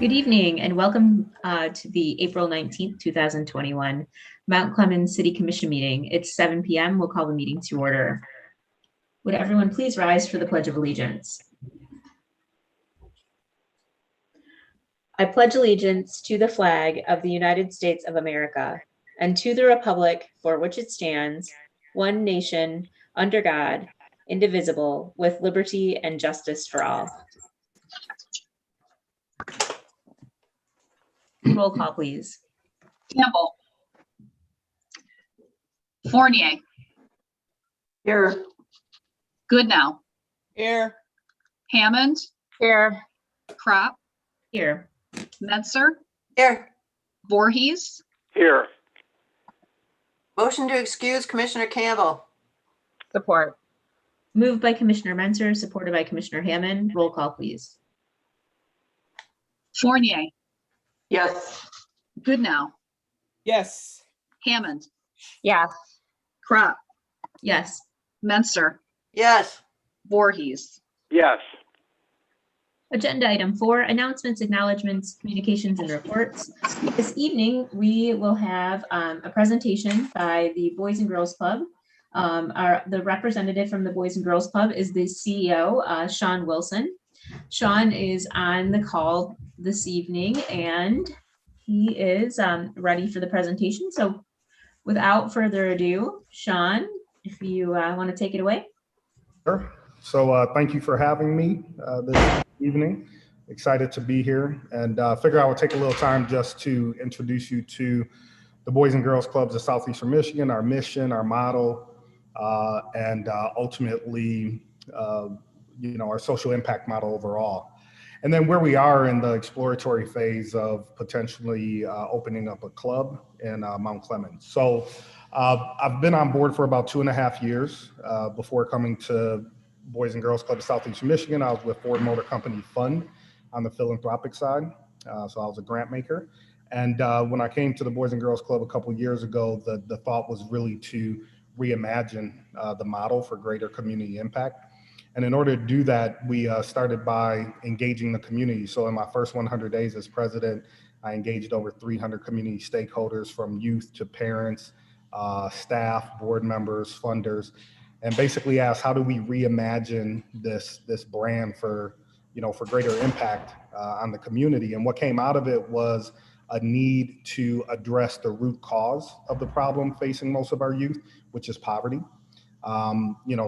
Good evening and welcome to the April 19th, 2021 Mount Clemens City Commission meeting. It's 7 p.m. We'll call the meeting to order. Would everyone please rise for the Pledge of Allegiance? I pledge allegiance to the flag of the United States of America and to the republic for which it stands, one nation, under God, indivisible, with liberty and justice for all. Roll call, please. Campbell. Fournier. Here. Goodnow. Here. Hammond. Here. Crop. Here. Metzer. Here. Voorhees. Here. Motion to excuse Commissioner Campbell. Support. Moved by Commissioner Mentzer, supported by Commissioner Hammond. Roll call, please. Fournier. Yes. Goodnow. Yes. Hammond. Yes. Crop. Yes. Metzer. Yes. Voorhees. Yes. Agenda item 4, announcements, acknowledgements, communications, and reports. This evening, we will have a presentation by the Boys and Girls Club. The representative from the Boys and Girls Club is the CEO, Sean Wilson. Sean is on the call this evening and he is ready for the presentation. So without further ado, Sean, if you want to take it away. Sure. So thank you for having me this evening. Excited to be here and figure I would take a little time just to introduce you to the Boys and Girls Clubs of Southeastern Michigan, our mission, our model, and ultimately, our social impact model overall. And then where we are in the exploratory phase of potentially opening up a club in Mount Clemens. So I've been on board for about 2.5 years before coming to Boys and Girls Club of Southeastern Michigan. I was with Ford Motor Company Fund on the philanthropic side. So I was a grant maker. And when I came to the Boys and Girls Club a couple of years ago, the thought was really to reimagine the model for greater community impact. And in order to do that, we started by engaging the community. So in my first 100 days as president, I engaged over 300 community stakeholders from youth to parents, staff, board members, funders, and basically asked, how do we reimagine this brand for greater impact on the community? And what came out of it was a need to address the root cause of the problem facing most of our youth, which is poverty.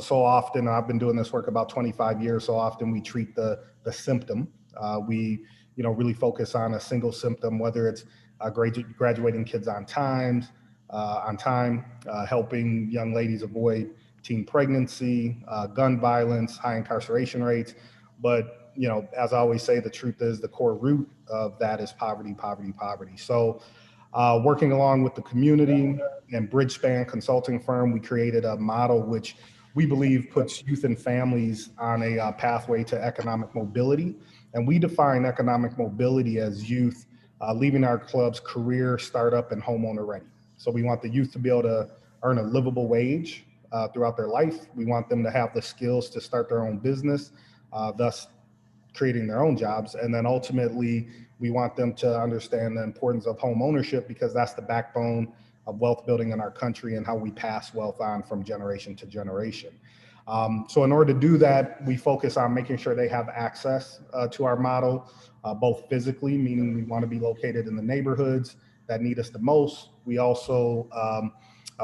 So often, I've been doing this work about 25 years, so often we treat the symptom. We really focus on a single symptom, whether it's graduating kids on time, helping young ladies avoid teen pregnancy, gun violence, high incarceration rates. But, as I always say, the truth is the core root of that is poverty, poverty, poverty. So working along with the community and Bridgespan consulting firm, we created a model which we believe puts youth and families on a pathway to economic mobility. And we define economic mobility as youth leaving our clubs career, startup, and homeowner ready. So we want the youth to be able to earn a livable wage throughout their life. We want them to have the skills to start their own business, thus creating their own jobs. And then ultimately, we want them to understand the importance of home ownership because that's the backbone of wealth building in our country and how we pass wealth on from generation to generation. So in order to do that, we focus on making sure they have access to our model, both physically, meaning we want to be located in the neighborhoods that need us the most. We also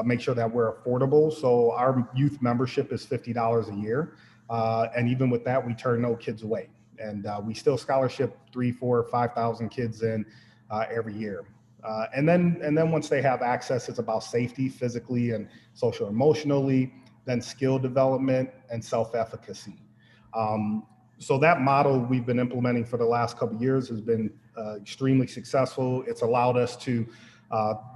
make sure that we're affordable. So our youth membership is $50 a year. And even with that, we turn no kids away. And we still scholarship 3,000, 4,000, 5,000 kids in every year. And then once they have access, it's about safety, physically and social emotionally, then skill development and self-efficacy. So that model we've been implementing for the last couple of years has been extremely successful. It's allowed us to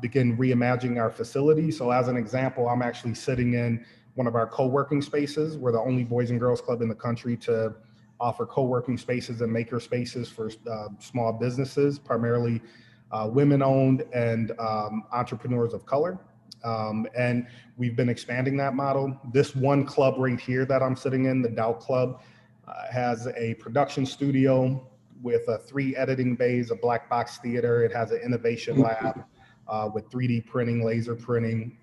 begin reimagining our facility. So as an example, I'm actually sitting in one of our co-working spaces. We're the only Boys and Girls Club in the country to offer co-working spaces and maker spaces for small businesses, primarily women-owned and entrepreneurs of color. And we've been expanding that model. This one club right here that I'm sitting in, the Dow Club, has a production studio with 3 editing bays, a black box theater. It has an innovation lab with 3D printing, laser printing,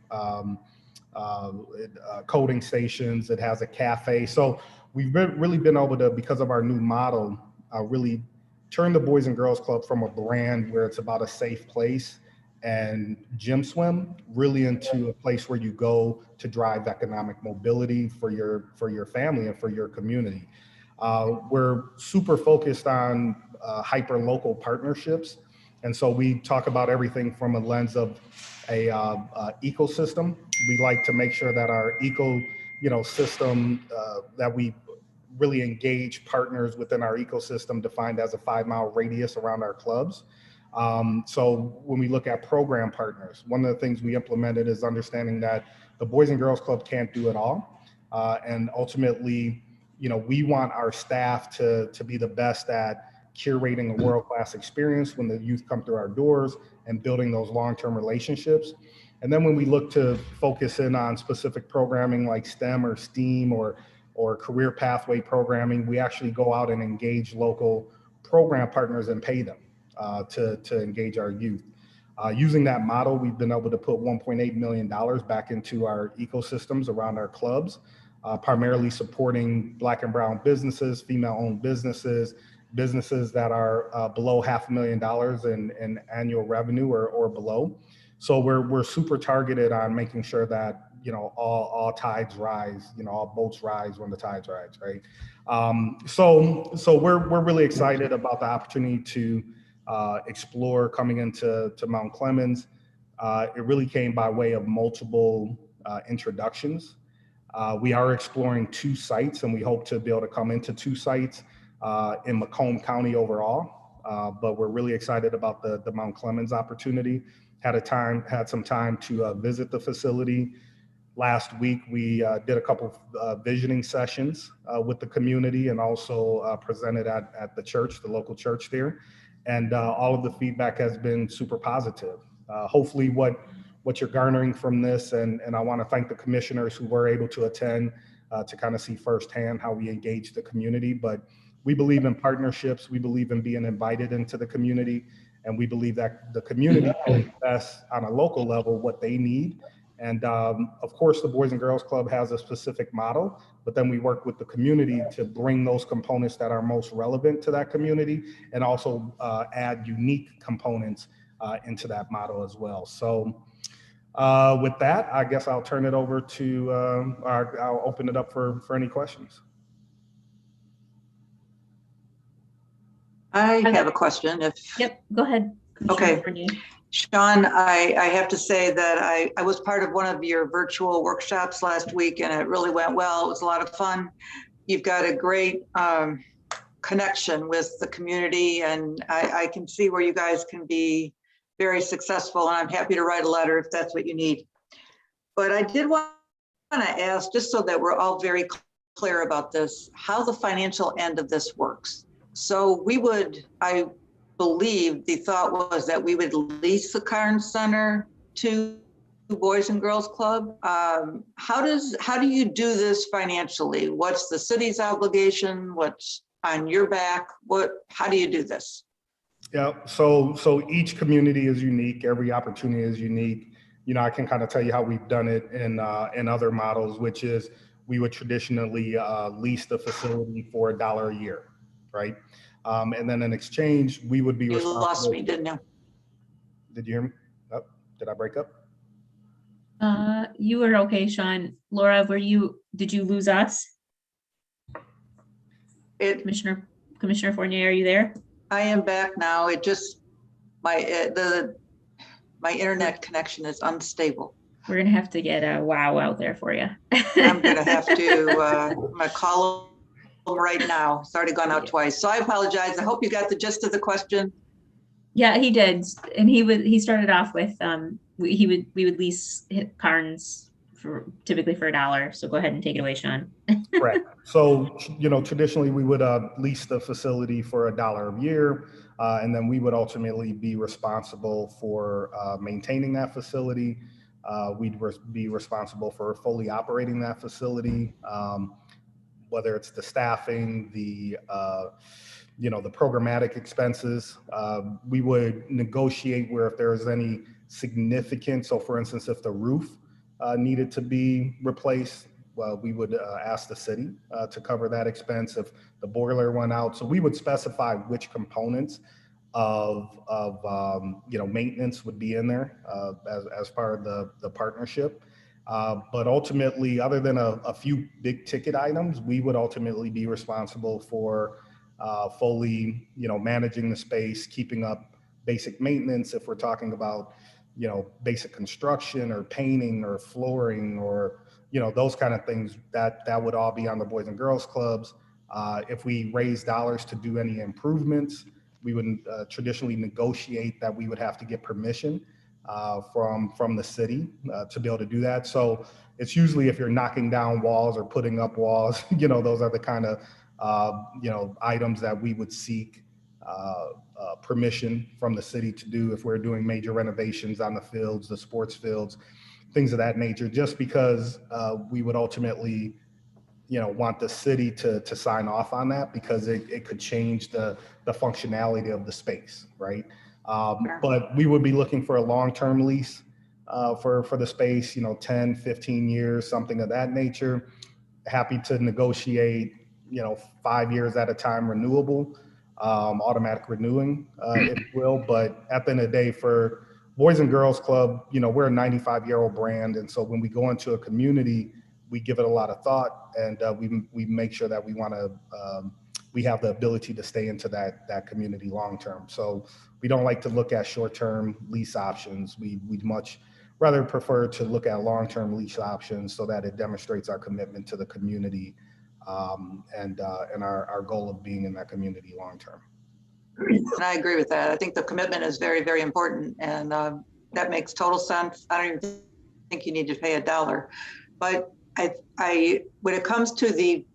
coding stations. It has a cafe. So we've really been able to, because of our new model, really turn the Boys and Girls Club from a brand where it's about a safe place and gym swim really into a place where you go to drive economic mobility for your family and for your community. We're super focused on hyper local partnerships. And so we talk about everything from a lens of a ecosystem. We like to make sure that our system, that we really engage partners within our ecosystem defined as a 5-mile radius around our clubs. So when we look at program partners, one of the things we implemented is understanding that the Boys and Girls Club can't do it all. And ultimately, we want our staff to be the best at curating a world-class experience when the youth come through our doors and building those long-term relationships. And then when we look to focus in on specific programming like STEM or STEAM or career pathway programming, we actually go out and engage local program partners and pay them to engage our youth. Using that model, we've been able to put $1.8 million back into our ecosystems around our clubs, primarily supporting Black and brown businesses, female-owned businesses, businesses that are below $500,000 in annual revenue or below. So we're super targeted on making sure that all tides rise, all boats rise when the tides rise, right? So we're really excited about the opportunity to explore coming into Mount Clemens. It really came by way of multiple introductions. We are exploring 2 sites, and we hope to be able to come into 2 sites in Macomb County overall. But we're really excited about the Mount Clemens opportunity. Had some time to visit the facility. Last week, we did a couple of visioning sessions with the community and also presented at the church, the local church there. And all of the feedback has been super positive. Hopefully what you're garnering from this, and I want to thank the commissioners who were able to attend to kind of see firsthand how we engage the community. But we believe in partnerships. We believe in being invited into the community. And we believe that the community can invest on a local level what they need. And of course, the Boys and Girls Club has a specific model, but then we work with the community to bring those components that are most relevant to that community and also add unique components into that model as well. So with that, I guess I'll turn it over to, I'll open it up for any questions. I have a question. Yep, go ahead. Okay. Sean, I have to say that I was part of one of your virtual workshops last week, and it really went well. It was a lot of fun. You've got a great connection with the community, and I can see where you guys can be very successful, and I'm happy to write a letter if that's what you need. But I did want to ask, just so that we're all very clear about this, how the financial end of this works. So I believe the thought was that we would lease the Carnes Center to Boys and Girls Club. How do you do this financially? What's the city's obligation? What's on your back? How do you do this? Yeah, so each community is unique. Every opportunity is unique. I can kind of tell you how we've done it in other models, which is we would traditionally lease the facility for $1 a year, right? And then in exchange, we would be responsible. You lost me, didn't you? Did you hear me? Oh, did I break up? You were okay, Sean. Laura, did you lose us? Commissioner Fournier, are you there? I am back now. It just, my internet connection is unstable. We're gonna have to get a wow out there for you. I'm gonna have to, I'm gonna call them right now. It's already gone out twice. So I apologize. I hope you got the gist of the question. Yeah, he did. And he started off with, we would lease Carnes typically for $1. So go ahead and take it away, Sean. Correct. So, traditionally we would lease the facility for $1 a year. And then we would ultimately be responsible for maintaining that facility. We'd be responsible for fully operating that facility. whether it's the staffing, the the programmatic expenses. We would negotiate where if there is any significant, so for instance, if the roof needed to be replaced, well, we would ask the city to cover that expense if the boiler went out. So we would specify which components of maintenance would be in there as part of the partnership. But ultimately, other than a few big ticket items, we would ultimately be responsible for fully, managing the space, keeping up basic maintenance. If we're talking about, basic construction or painting or flooring or, those kind of things, that would all be on the Boys and Girls Clubs. If we raise dollars to do any improvements, we would traditionally negotiate that we would have to get permission from the city to be able to do that. So it's usually if you're knocking down walls or putting up walls, those are the kind of items that we would seek permission from the city to do if we're doing major renovations on the fields, the sports fields, things of that nature, just because we would ultimately want the city to sign off on that, because it could change the functionality of the space, right? But we would be looking for a long-term lease for the space, 10, 15 years, something of that nature. Happy to negotiate, 5 years at a time, renewable, automatic renewing, if you will. But at the end of the day, for Boys and Girls Club, we're a 95-year-old brand. And so when we go into a community, we give it a lot of thought, and we make sure that we have the ability to stay into that community long-term. So we don't like to look at short-term lease options. We'd much rather prefer to look at long-term lease options so that it demonstrates our commitment to the community and our goal of being in that community long-term. And I agree with that. I think the commitment is very, very important, and that makes total sense. I don't even think you need to pay $1, but when it comes to the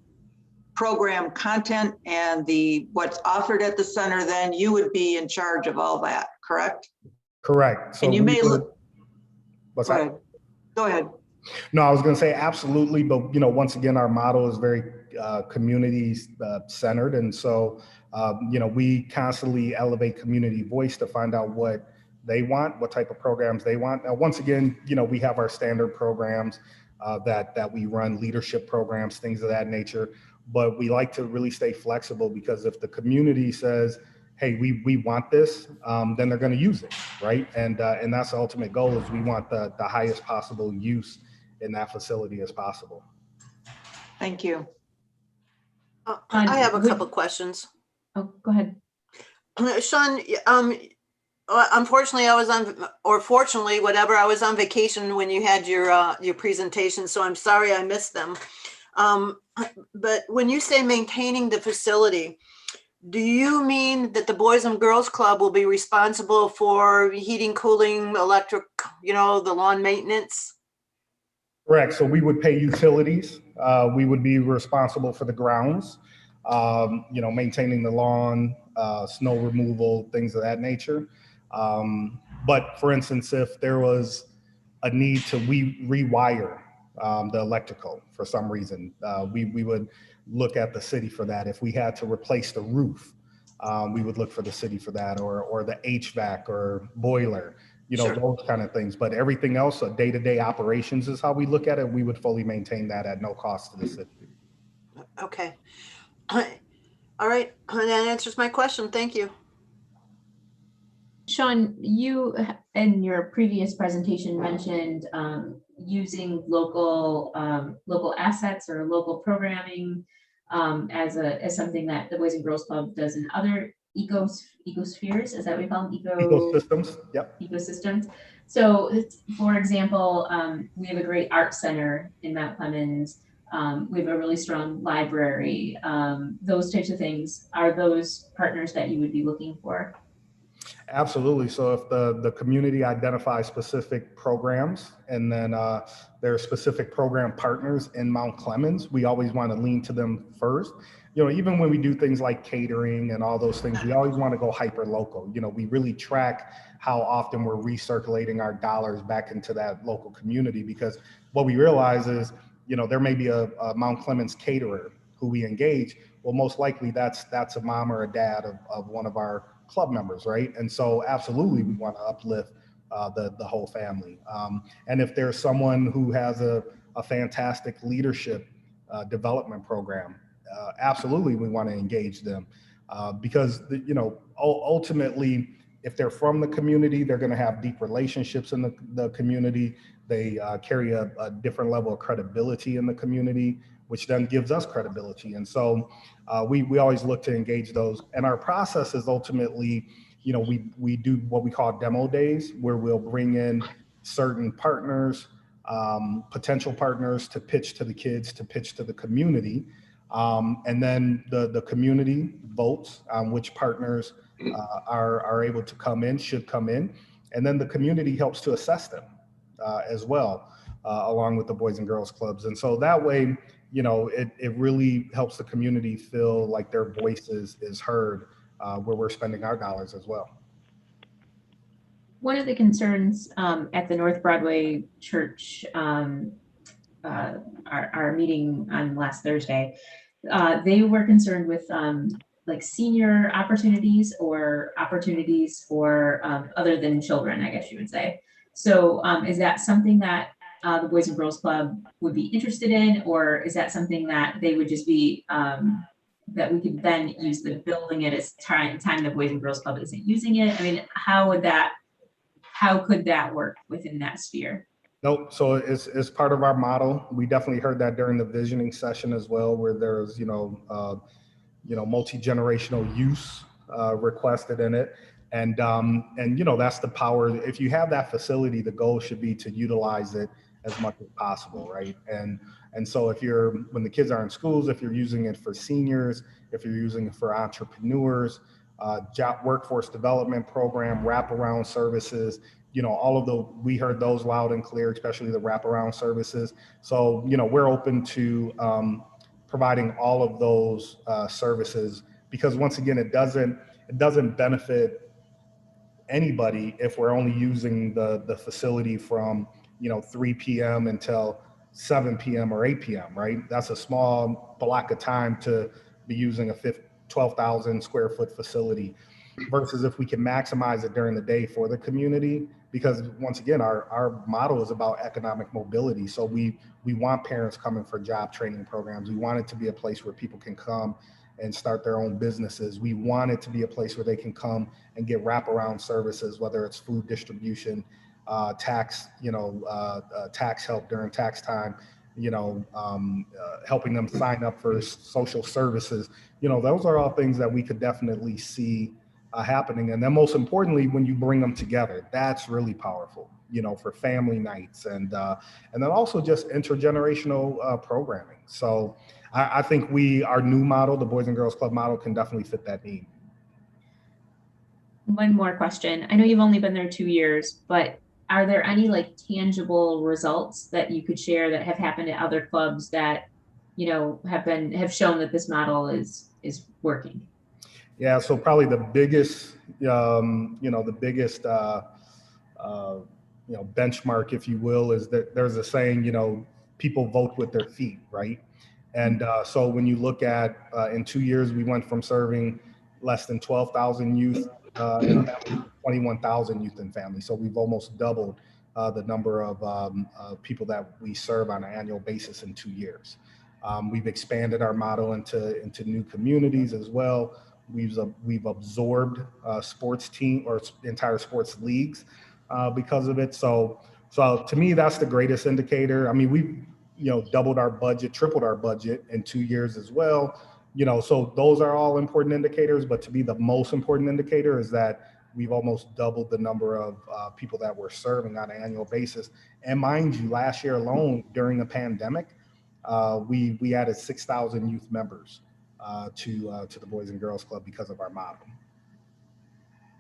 program content and what's offered at the center, then you would be in charge of all that, correct? Correct. So and you may look. What's Go that? ahead. Go ahead. No, I was going to say absolutely, but once again, our model is very community centered, and so we constantly elevate community voice to find out what they want, what type of programs they want. Now, once again, we have our standard programs that we run, leadership programs, things of that nature, but we like to really stay flexible, because if the community says, hey, we want this, then they're going to use it, right? And that's the ultimate goal, is we want the highest possible use in that facility as possible. Thank you. I have a couple questions. Oh, go ahead. Sean, unfortunately, fortunately, whatever, I was on vacation when you had your presentation, so I'm sorry I missed them. But when you say maintaining the facility, do you mean that the Boys and Girls Club will be responsible for heating, cooling, electric, the lawn maintenance? Correct. So we would pay utilities. We would be responsible for the grounds, maintaining the lawn, snow removal, things of that nature. But for instance, if there was a need to rewire the electrical for some reason, we would look at the city for that. If we had to replace the roof, we would look for the city for that, or the HVAC or boiler, Sure. those kind of things. But everything else, day-to-day operations is how we look at it. We would fully maintain that at no cost to the city. Okay. All right. That answers my question. Thank you. Sean, you in your previous presentation mentioned using local assets or local programming as something that the Boys and Girls Club does in other ecospheres. Is that what we call them? Ecosystems. Yep. Ecosystems. So, for example, we have a great art center in Mount Clemens. We have a really strong library. Those types of things. Are those partners that you would be looking for? Absolutely. So if the community identifies specific programs, and then there are specific program partners in Mount Clemens, we always want to lean to them first. Even when we do things like catering and all those things, we always want to go hyper local. We really track how often we're recirculating our dollars back into that local community, because what we realize is, there may be a Mount Clemens caterer who we engage, well, most likely that's a mom or a dad of one of our club members, right? And so absolutely we want to uplift the whole family. And if there's someone who has a fantastic leadership development program, absolutely we want to engage them because ultimately, if they're from the community, they're going to have deep relationships in the community. They carry a different level of credibility in the community, which then gives us credibility. And so we always look to engage those. And our process is ultimately, we do what we call demo days, where we'll bring in certain partners, potential partners to pitch to the kids, to pitch to the community. And then the community votes on which partners are able to come in, should come in. And then the community helps to assess them as well, along with the Boys and Girls Clubs. And so that way, it really helps the community feel like their voice is heard where we're spending our dollars as well. One of the concerns at the North Broadway Church, our meeting on last Thursday, they were concerned with like senior opportunities or opportunities for other than children, I guess you would say. So is that something that the Boys and Girls Club would be interested in, or is that something that they would just be, that we could then use the building at its time the Boys and Girls Club isn't using it? I mean, how could that work within that sphere? Nope. So it's part of our model. We definitely heard that during the visioning session as well, where there's, multi-generational use requested in it. And that's the power. If you have that facility, the goal should be to utilize it as much as possible, right? And so when the kids are in schools, if you're using it for seniors, if you're using it for entrepreneurs, job workforce development program, wraparound services, all of we heard those loud and clear, especially the wraparound services. So, we're open to providing all of those services, because once again, it doesn't benefit anybody if we're only using the facility from 3 p.m. until 7 p.m. or 8 p.m. right? That's a small block of time to be using a 12,000 square foot facility, versus if we can maximize it during the day for the community. Because once again, our model is about economic mobility. So we want parents coming for job training programs. We want it to be a place where people can come and start their own businesses. We want it to be a place where they can come and get wraparound services, whether it's food distribution, tax help during tax time, helping them sign up for social services. Those are all things that we could definitely see happening. And then most importantly, when you bring them together, that's really powerful, for family nights and then also just intergenerational programming. So I think our new model, the Boys and Girls Club model, can definitely fit that need. One more question. I know you've only been there 2 years, but are there any like tangible results that you could share that have happened at other clubs that, have shown that this model is working? Yeah, so probably the biggest, benchmark, if you will, is that there's a saying, people vote with their feet, right? And so when you look at in 2 years, we went from serving less than 12,000 youth in 21,000 youth and families. So we've almost doubled the number of people that we serve on an annual basis in 2 years. We've expanded our model into new communities as well. We've absorbed sports team or entire sports leagues because of it. So to me, that's the greatest indicator. I mean, we've doubled our budget, tripled our budget in 2 years as well. So those are all important indicators. But to me, the most important indicator is that we've almost doubled the number of people that we're serving on an annual basis. And mind you, last year alone, during the pandemic, we added 6,000 youth members to the Boys and Girls Club because of our model.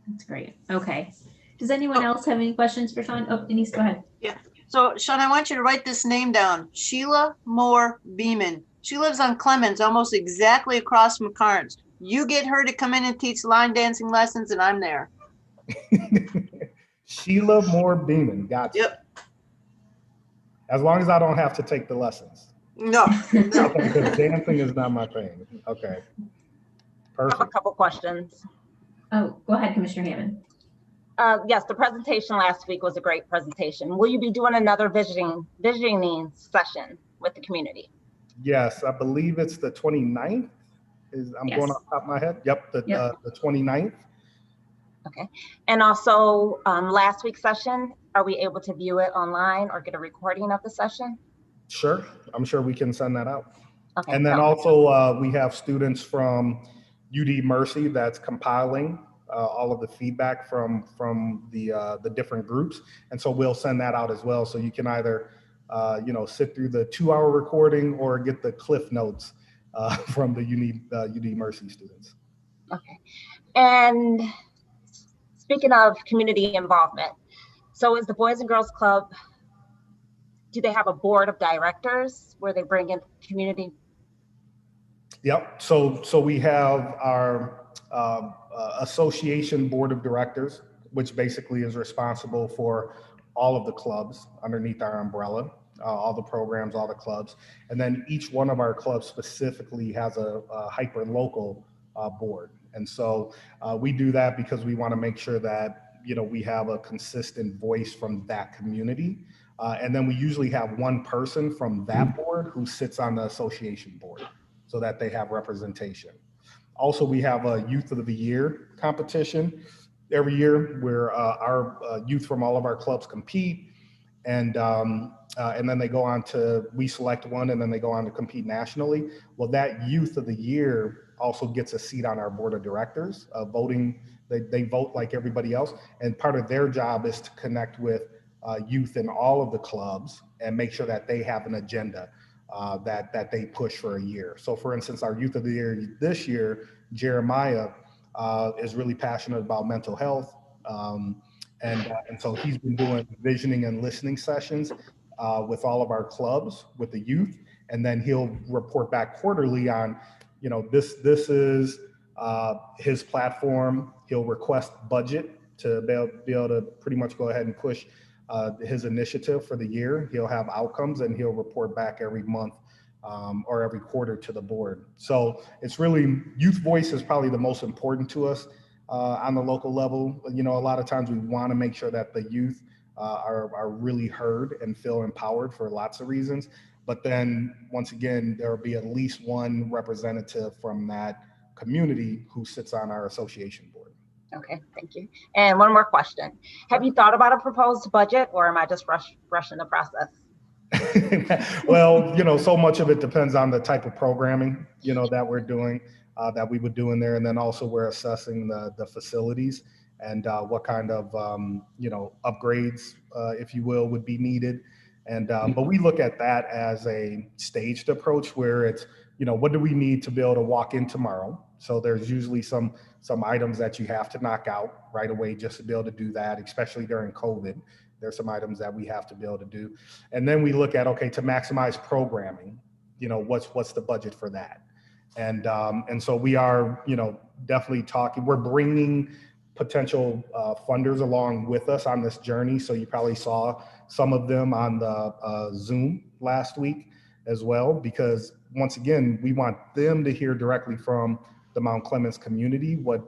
That's great. Okay. Does anyone else have any questions for Sean? Oh, Denise, go ahead. Yeah. So Sean, I want you to write this name down. Sheila Moore Beeman. She lives on Clemens, almost exactly across from Carnes. You get her to come in and teach line dancing lessons, and I'm there. Sheila Moore Beeman. Gotcha. Yep. As long as I don't have to take the lessons. No, no. Because dancing is not my thing. Okay. I have a Perfect. couple questions. Oh, go ahead, Commissioner Hammond. Yes, the presentation last week was a great presentation. Will you be doing another visioning session with the community? Yes, I believe it's the 29th. I'm Yes. going off the top of my head. Yep, Yep. the 29th. Okay. And also, last week's session, are we able to view it online or get a recording of the session? Sure, I'm sure we can send that out. Okay. And then so- also we have students from UD Mercy that's compiling all of the feedback from the different groups, and so we'll send that out as well. So you can either sit through the 2-hour recording or get the cliff notes from the UD Mercy students. Okay. And speaking of community involvement, so is the Boys and Girls Club, do they have a board of directors where they bring in community? Yep. So we have our association board of directors, which basically is responsible for all of the clubs underneath our umbrella, all the programs, all the clubs. And then each one of our clubs specifically has a hyper local board. And so we do that because we want to make sure that, we have a consistent voice from that community. And then we usually have one person from that board who sits on the association board, so that they have representation. Also, we have a Youth of the Year competition every year where our youth from all of our clubs compete, and then they go on to, we select one, and then they go on to compete nationally. Well, that Youth of the Year also gets a seat on our board of directors, voting. They vote like everybody else, and part of their job is to connect with youth in all of the clubs and make sure that they have an agenda that they push for a year. So for instance, our Youth of the Year this year, Jeremiah, is really passionate about mental health. And so he's been doing visioning and listening sessions with all of our clubs, with the youth, and then he'll report back quarterly on, this is his platform. He'll request budget to be able to pretty much go ahead and push his initiative for the year. He'll have outcomes and he'll report back every month or every quarter to the board. So it's really, youth voice is probably the most important to us on the local level. A lot of times we want to make sure that the youth are really heard and feel empowered for lots of reasons. But then once again, there will be at least one representative from that community who sits on our association board. Okay, thank you. And one more question. Have you thought about a proposed budget, or am I just rushing the process? Well, so much of it depends on the type of programming, that we're doing, that we would do in there. And then also we're assessing the facilities and what kind of, upgrades, if you will, would be needed. And, but we look at that as a staged approach where it's, what do we need to be able to walk in tomorrow? So there's usually some items that you have to knock out right away just to be able to do that, especially during COVID. There's some items that we have to be able to do. And then we look at, okay, to maximize programming, what's the budget for that? And so we are, definitely talking, we're bringing potential funders along with us on this journey. So you probably saw some of them on the Zoom last week as well, because once again, we want them to hear directly from the Mount Clemens community, what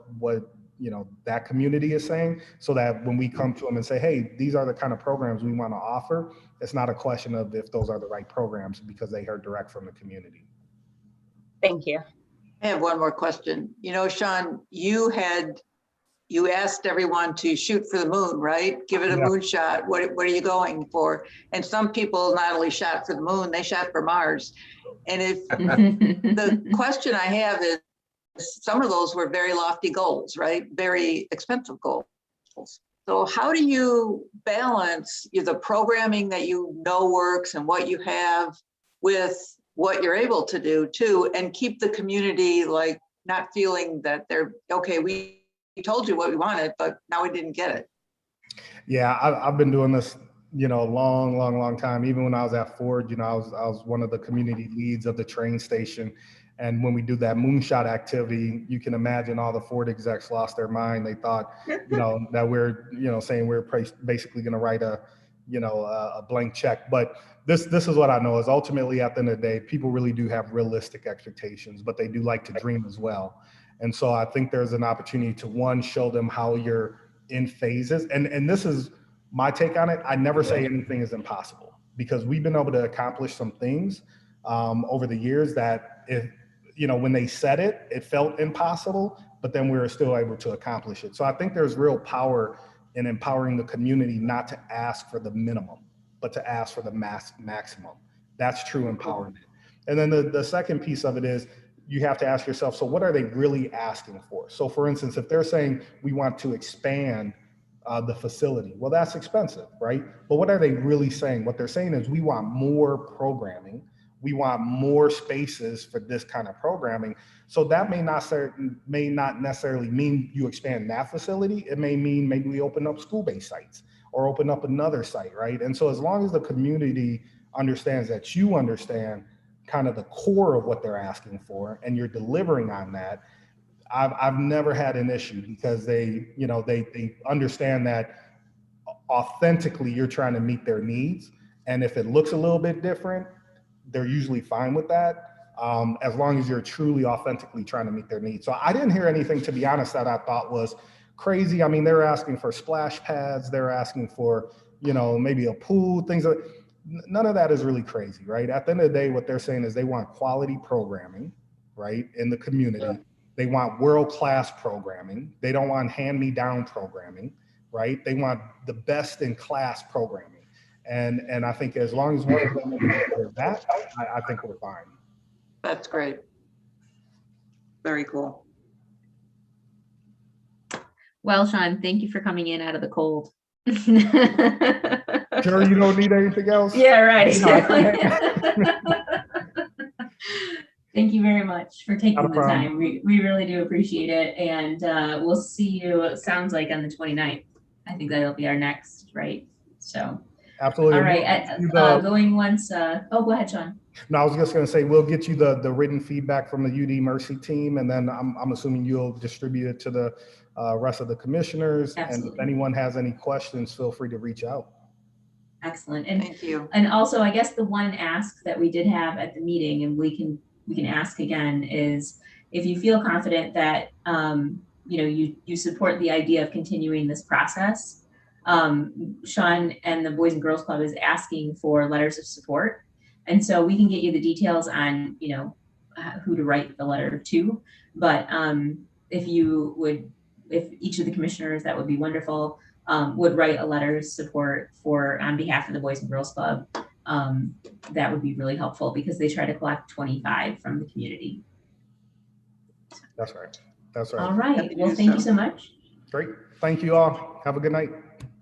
that community is saying, so that when we come to them and say, hey, these are the kind of programs we want to offer, it's not a question of if those are the right programs, because they heard direct from the community. Thank you. I have one more question. Sean, you asked everyone to shoot for the moon, right? Give it a moonshot. What are you going for? And some people not only shot for the moon, they shot for Mars. And if the question I have is, some of those were very lofty goals, right? Very expensive goals. So how do you balance the programming that works and what you have with what you're able to do too, and keep the community like not feeling that they're, okay, we told you what we wanted, but now we didn't get it? Yeah, I've been doing this, a long time. Even when I was at Ford, I was one of the community leads of the train station. And when we do that moonshot activity, you can imagine all the Ford execs lost their mind. They thought, that we're, saying we're basically going to write a a blank check. But this is what I know is ultimately at the end of the day, people really do have realistic expectations, but they do like to dream as well. And so I think there's an opportunity to, one, show them how you're in phases. And this is my take on it. I never say anything is impossible, because we've been able to accomplish some things over the years that, if, when they said it, it felt impossible, but then we were still able to accomplish it. So I think there's real power in empowering the community not to ask for the minimum, but to ask for the maximum. That's true empowerment. And then the second piece of it is, you have to ask yourself, so what are they really asking for? So for instance, if they're saying we want to expand the facility, well, that's expensive, right? But what are they really saying? What they're saying is, we want more programming. We want more spaces for this kind of programming. So that may not necessarily mean you expand that facility. It may mean maybe we open up school-based sites or open up another site, right? And so as long as the community understands that you understand kind of the core of what they're asking for, and you're delivering on that, I've never had an issue, because they understand that authentically you're trying to meet their needs. And if it looks a little bit different, they're usually fine with that, as long as you're truly authentically trying to meet their needs. So I didn't hear anything, to be honest, that I thought was crazy. I mean, they were asking for splash pads, they're asking for, maybe a pool, things like that. None of that is really crazy, right? At the end of the day, what they're saying is they want quality programming, right, in the community. They want world-class programming. They don't want hand-me-down programming, right? They want the best-in-class programming. And I think as long as we're able to do that, I think we're fine. That's great. Very cool. Well, Sean, thank you for coming in out of the cold. Sure, you don't need anything else? Yeah, right. No. Thank you very much for taking Not a the problem. time. We really do appreciate it. And we'll see you, it sounds like, on the 29th. I think that'll be our next, right? So, Absolutely. all right. Going once, go ahead, Sean. No, I was just going to say, we'll get you the written feedback from the UD Mercy team, and then I'm assuming you'll distribute it to the rest of the commissioners. Absolutely. And if anyone has any questions, feel free to reach out. Excellent. And Thank you. And also, I guess the one ask that we did have at the meeting, and we can ask again, is if you feel confident that you support the idea of continuing this process. Sean and the Boys and Girls Club is asking for letters of support, and so we can get you the details on who to write the letter to. But if each of the commissioners, that would be wonderful, would write a letter of support on behalf of the Boys and Girls Club. That would be really helpful, because they try to collect 25 from the community. That's right. That's right. All right. Well, thank you so much. Great. Thank you all. Have a good night.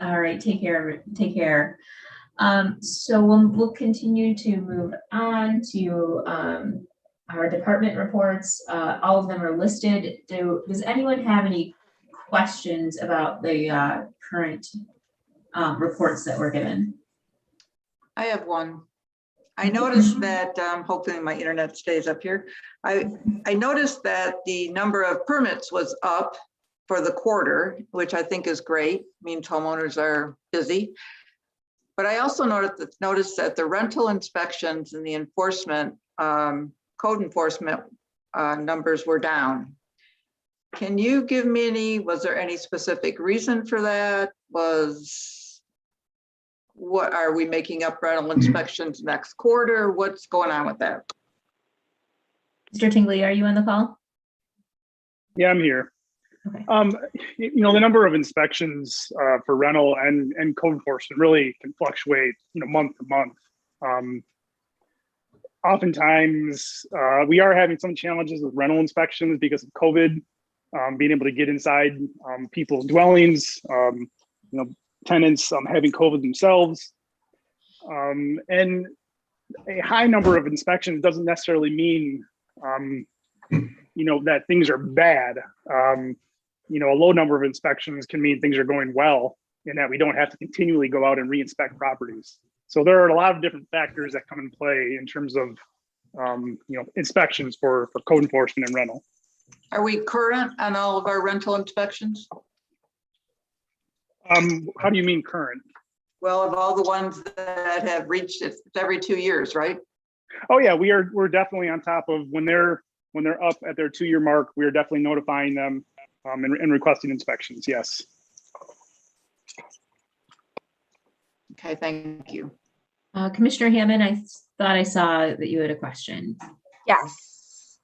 All right. Take care. Take care. So we'll continue to move on to our department reports. All of them are listed. Does anyone have any questions about the current reports that were given? I have one. I noticed that, hopefully my internet stays up here. I noticed that the number of permits was up for the quarter, which I think is great. Means homeowners are busy. But I also noticed that the rental inspections and the enforcement, code enforcement numbers were down. Can you give me was there any specific reason for that? What are we making up rental inspections next quarter? What's going on with that? Mr. Tingley, are you on the call? Yeah, I'm here. Okay. The number of inspections for rental and code enforcement really can fluctuate, month to month. Oftentimes, we are having some challenges with rental inspections because of COVID, being able to get inside people's dwellings, tenants having COVID themselves. And a high number of inspections doesn't necessarily mean, that things are bad. A low number of inspections can mean things are going well, and that we don't have to continually go out and re-inspect properties. So there are a lot of different factors that come in play in terms of, inspections for code enforcement and rental. Are we current on all of our rental inspections? How do you mean current? Well, of all the ones that have reached it, it's every 2 years, right? Oh yeah, we're definitely on top of when they're up at their 2-year mark. We are definitely notifying them and requesting inspections. Yes. Okay, thank you. Commissioner Hammond, I thought I saw that you had a question. Yes.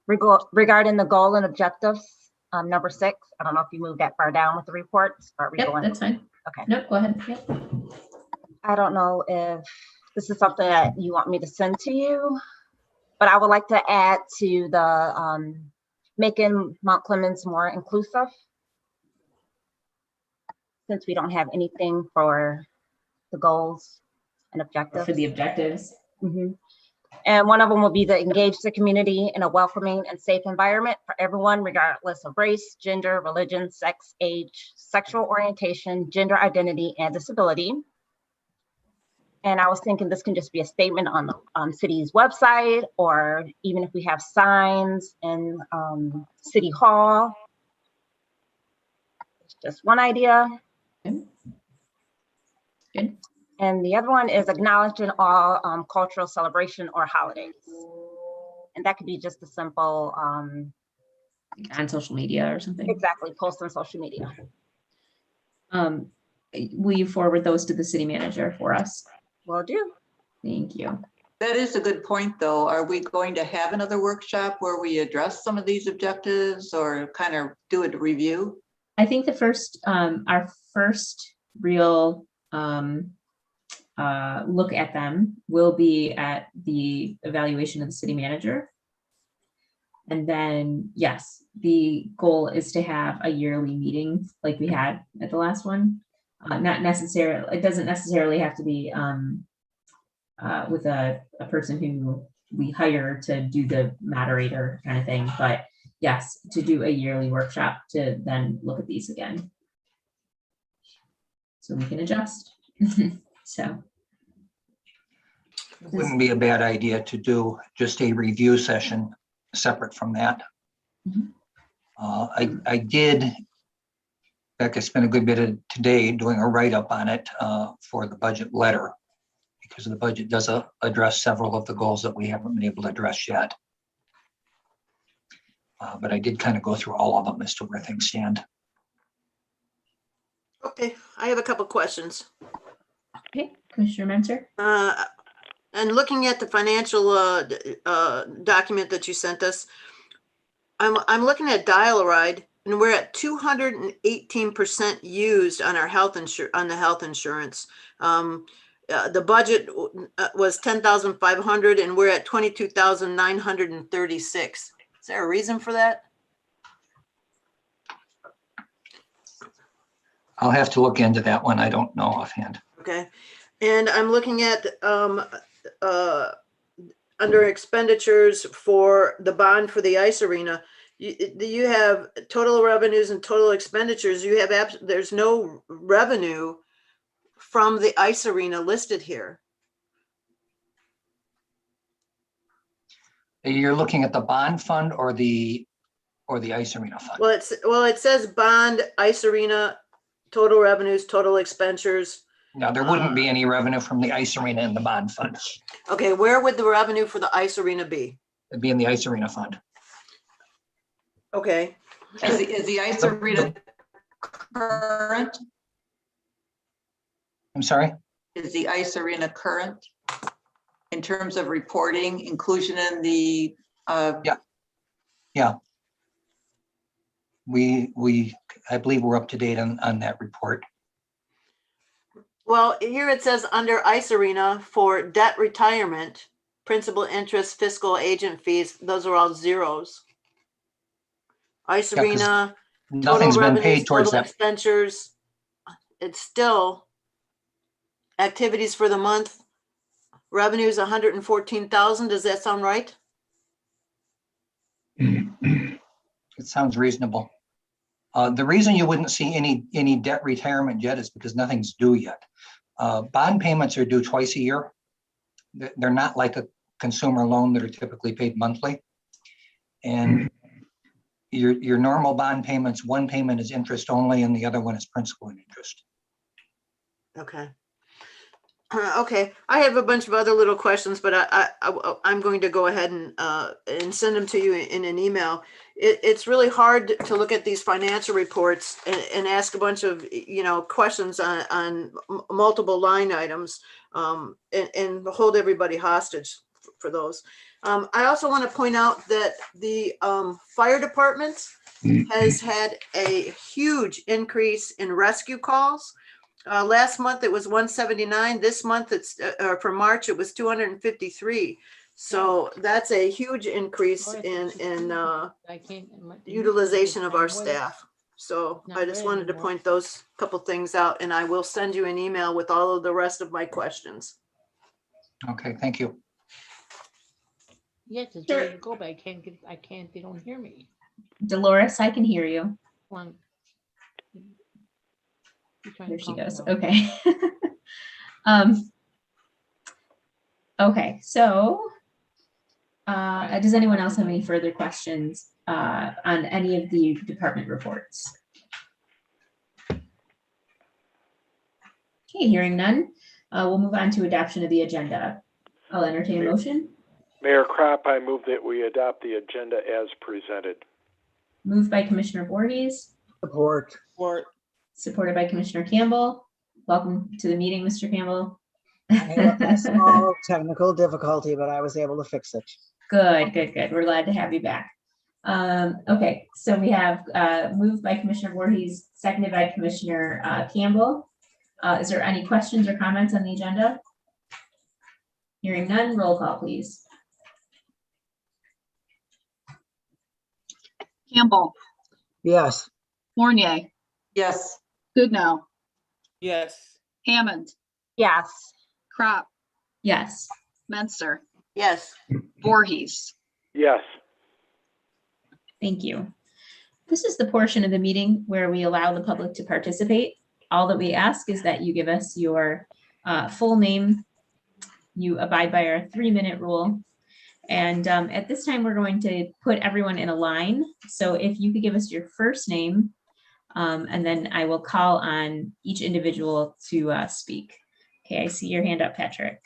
Regarding the goal and objectives, number 6, I don't know if you moved that far down with the reports. Or are we Yep, going? that's fine. Okay. Nope, go ahead. Yep. I don't know if this is something that you want me to send to you, but I would like to add to the making Mount Clemens more inclusive, since we don't have anything for the goals and objectives. For the objectives. Mhm. And one of them will be to engage the community in a welcoming and safe environment for everyone, regardless of race, gender, religion, sex, age, sexual orientation, gender identity, and disability. And I was thinking this can just be a statement on the city's website, or even if we have signs in City Hall. It's just one idea. Good. And the other one is acknowledging all cultural celebration or holidays. And that could be just a simple, On social media or something. exactly, post on social media. Will you forward those to the city manager for us? Will do. Thank you. That is a good point, though. Are we going to have another workshop where we address some of these objectives or kind of do a review? I think our first real look at them will be at the evaluation of the city manager. And then, yes, the goal is to have a yearly meeting like we had at the last one. Not necessarily, it doesn't necessarily have to be with a person who we hire to do the moderator kind of thing, but yes, to do a yearly workshop to then look at these again. So we can adjust. So. It wouldn't be a bad idea to do just a review session separate from that. Mhm. I did, in fact, I spent a good bit of today doing a write-up on it for the budget letter, because the budget does address several of the goals that we haven't been able to address yet. But I did kind of go through all of them as to where things stand. Okay, I have a couple questions. Okay, Commissioner Mentor. And looking at the financial document that you sent us, I'm looking at dial-a-ride, and we're at 218% used on our health insurance. The budget was 10,500, and we're at 22,936. Is there a reason for that? I'll have to look into that one. I don't know offhand. Okay, and I'm looking at under expenditures for the bond for the ice arena. You have total revenues and total expenditures. You have there's no revenue from the ice arena listed here. You're looking at the bond fund or the ice arena fund? Well, it says bond, ice arena, total revenues, total expenditures. No, there wouldn't be any revenue from the ice arena in the bond fund. Okay, where would the revenue for the ice arena be? It'd be in the ice arena fund. Okay. Is the ice arena current? I'm sorry? Is the ice arena current in terms of reporting, inclusion in the? Yeah. I believe we're up to date on that report. Well, here it says under ice arena for debt retirement, principal, interest, fiscal agent fees, those are all zeros. Ice Yeah, 'cause arena, nothing's total been revenues, paid towards total that. expenditures. It's still activities for the month. Revenues 114,000. Does that sound right? It sounds reasonable. The reason you wouldn't see any debt retirement yet is because nothing's due yet. Bond payments are due twice a year. They're not like a consumer loan that are typically paid monthly. And your normal bond payments, one payment is interest only and the other one is principal and interest. Okay. Okay, I have a bunch of other little questions, but I'm going to go ahead and send them to you in an email. It's really hard to look at these financial reports and ask a bunch of, questions on multiple line items, and hold everybody hostage for those. I also want to point out that the fire department has had a huge increase in rescue calls. Last month it was 179. This month it's for March it was 253. So that's a huge increase in utilization of our staff. So I just wanted to point those couple things out, and I will send you an email with all of the rest of my questions. Okay, thank you. Yes, it's Sure. ready to go, but I can't, they don't hear me. Dolores, I can hear you. One. You're trying There to she call me goes. now. Okay. Okay, so does anyone else have any further questions on any of the department reports? Okay, hearing none, we'll move on to adoption of the agenda. I'll entertain a motion. Mayor Kropp, I move that we adopt the agenda as presented. Moved by Commissioner Voorhees, Support. supported by Commissioner Campbell. Welcome to the meeting, Mr. Campbell. I had a small technical difficulty, but I was able to fix it. Good. We're glad to have you back. Okay, so we have moved by Commissioner Voorhees, seconded by Commissioner Campbell. Is there any questions or comments on the agenda? Hearing none, roll call, please. Campbell, Yes. Fournier, Yes. Goodnow, Yes. Hammond, Yes. Crop, Yes. Menser, Yes. Voorhees. Yes. Thank you. This is the portion of the meeting where we allow the public to participate. All that we ask is that you give us your full name. You abide by our 3-minute rule. And at this time, we're going to put everyone in a line. So if you could give us your first name, and then I will call on each individual to speak. Okay, I see your hand up, Patrick.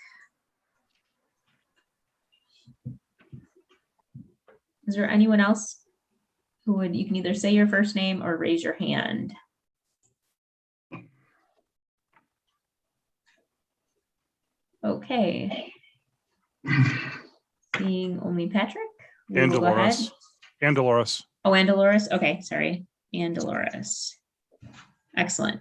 Is there anyone else who would, you can either say your first name or raise your hand. Okay. Seeing only Patrick. we And will go ahead. Dolores. And Dolores. Oh, and Dolores. Okay, sorry. And Dolores. Excellent.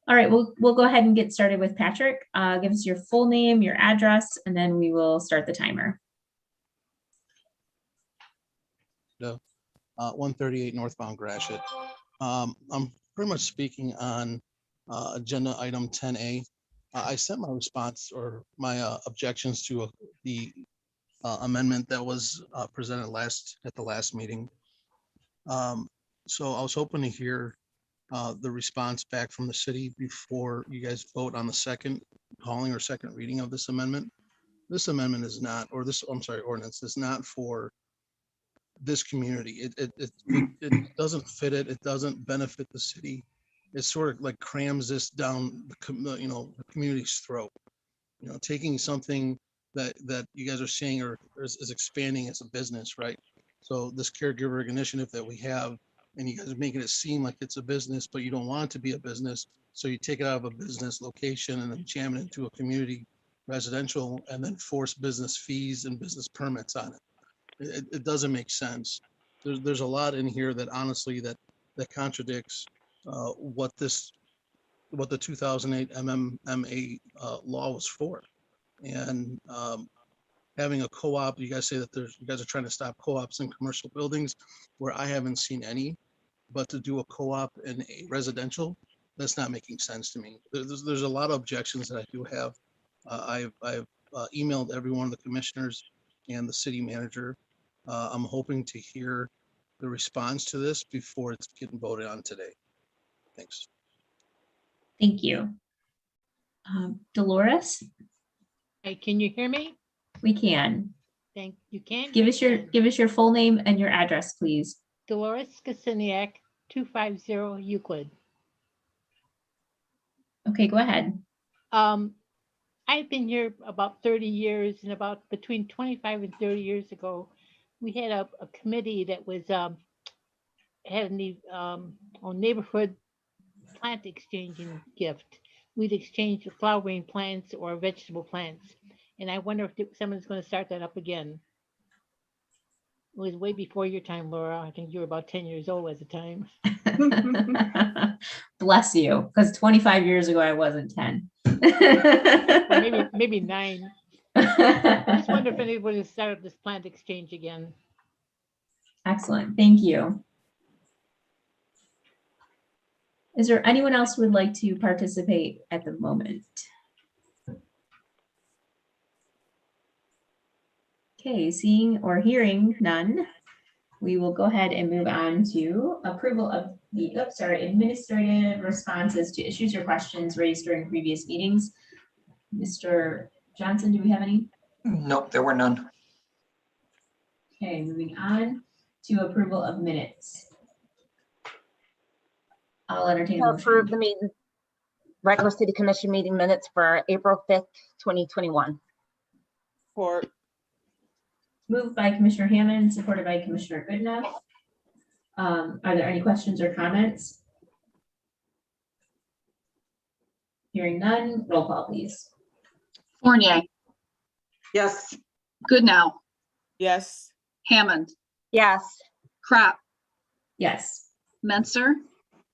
All right, we'll go ahead and get started with Patrick. Give us your full name, your address, and then we will start the timer. 138 northbound Gratiot. I'm pretty much speaking on agenda item 10A. I sent my response or my objections to the amendment that was presented at the last meeting. So I was hoping to hear the response back from the city before you guys vote on the second calling or second reading of this amendment. This amendment is not, or this, I'm sorry, ordinance is not for this community. It doesn't fit it. It doesn't benefit the city. It sort of like crams this down the community's throat. Taking something that you guys are saying is expanding as a business, right? So this caregiver initiative that we have, and you guys are making it seem like it's a business, but you don't want it to be a business. So you take it out of a business location and then jam it into a community residential and then force business fees and business permits on it. It doesn't make sense. There's a lot in here that honestly that contradicts what the 2008 MMA law was for. And having a co-op, you guys say that you guys are trying to stop co-ops in commercial buildings where I haven't seen any, but to do a co-op in a residential, that's not making sense to me. There's a lot of objections that I do have. I've emailed every one of the commissioners and the city manager. I'm hoping to hear the response to this before it's getting voted on today. Thanks. Thank you. Dolores, Hey, can you hear me? we can. Thank you. Can Give us your full name and your address, please. Dolores Kasiniak, 250 Euclid. Okay, go ahead. I've been here about 30 years, and about between 25 and 30 years ago, we had a committee that was had a neighborhood plant exchanging gift. We'd exchange flowering plants or vegetable plants, and I wonder if someone's going to start that up again. It was way before your time, Laura. I think you were about 10 years old at the time. Bless you, because 25 years ago I wasn't 10. Or maybe 9. I just wonder if anybody will start up this plant exchange again. Excellent, thank you. Is there anyone else who would like to participate at the moment? Okay, seeing or hearing none, we will go ahead and move on to approval of the administrative responses to issues or questions raised during previous meetings. Mr. Johnson, do we have any? Nope, there were none. Okay, moving on to approval of minutes. I'll entertain a To approve motion. the meeting, regular city commission meeting minutes for April 5th, 2021. Support. Moved by Commissioner Hammond, supported by Commissioner Goodenough. Are there any questions or comments? Hearing none, roll call, please. Fournier, Yes. Goodnow, Yes. Hammond, Yes. Crop, Yes. Menser,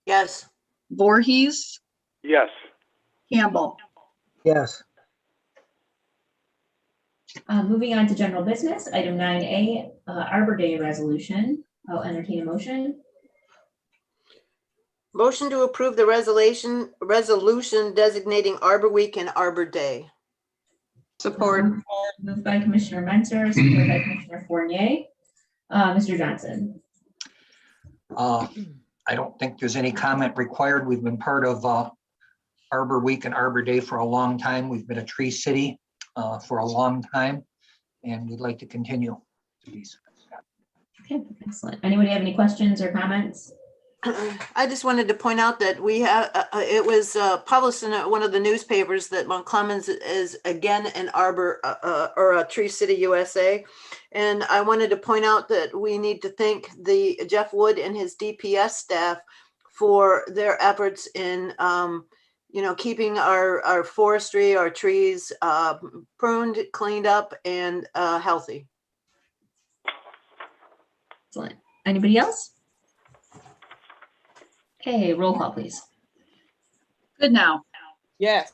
Yes. Voorhees, Yes. Campbell. Yes. Moving on to general business, item 9A, Arbor Day resolution. I'll entertain a motion. Motion to approve the resolution designating Arbor Week and Arbor Day. Support. Moved by Commissioner Menser, supported by Commissioner Fournier. Mr. Johnson. I don't think there's any comment required. We've been part of Arbor Week and Arbor Day for a long time. We've been a tree city for a long time, and we'd like to continue to be. Okay, excellent. Anybody have any questions or comments? I just wanted to point out that we have, it was published in one of the newspapers that Mount Clemens is again an arbor or a Tree City, USA. And I wanted to point out that we need to thank the Jeff Wood and his DPS staff for their efforts in, keeping our forestry, our trees pruned, cleaned up, and healthy. Excellent. Anybody else? Okay, roll call, please. Goodnow, Yes.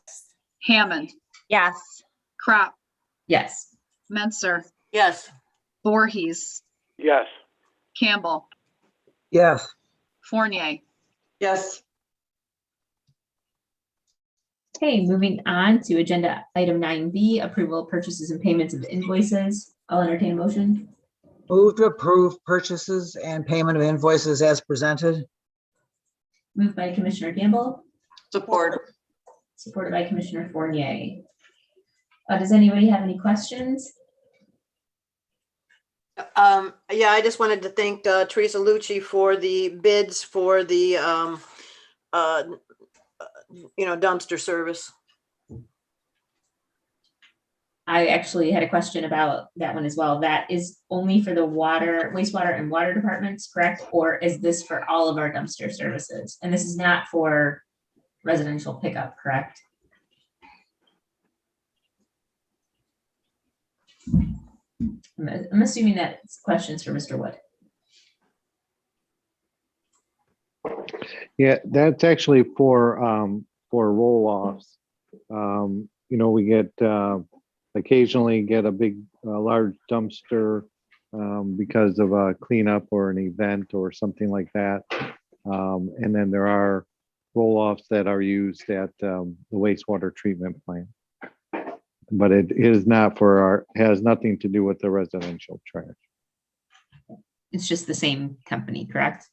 Hammond, Yes. Crop, Yes. Menser, Yes. Voorhees, Yes. Campbell, Yes. Fournier. Yes. Okay, moving on to agenda item 9B, approval of purchases and payments of invoices. I'll entertain a motion. Move to approve purchases and payment of invoices as presented. Moved by Commissioner Campbell, Support. supported by Commissioner Fournier. Does anybody have any questions? Yeah, I just wanted to thank Teresa Lucci for the bids for the dumpster service. I actually had a question about that one as well. That is only for the wastewater and water departments, correct? Or is this for all of our dumpster services? And this is not for residential pickup, correct? I'm assuming that question's for Mr. Wood. Yeah, that's actually for roll-offs. We get occasionally get a large dumpster because of a cleanup or an event or something like that. And then there are roll-offs that are used at the wastewater treatment plant. But it is not has nothing to do with the residential trash. It's just the same company, correct?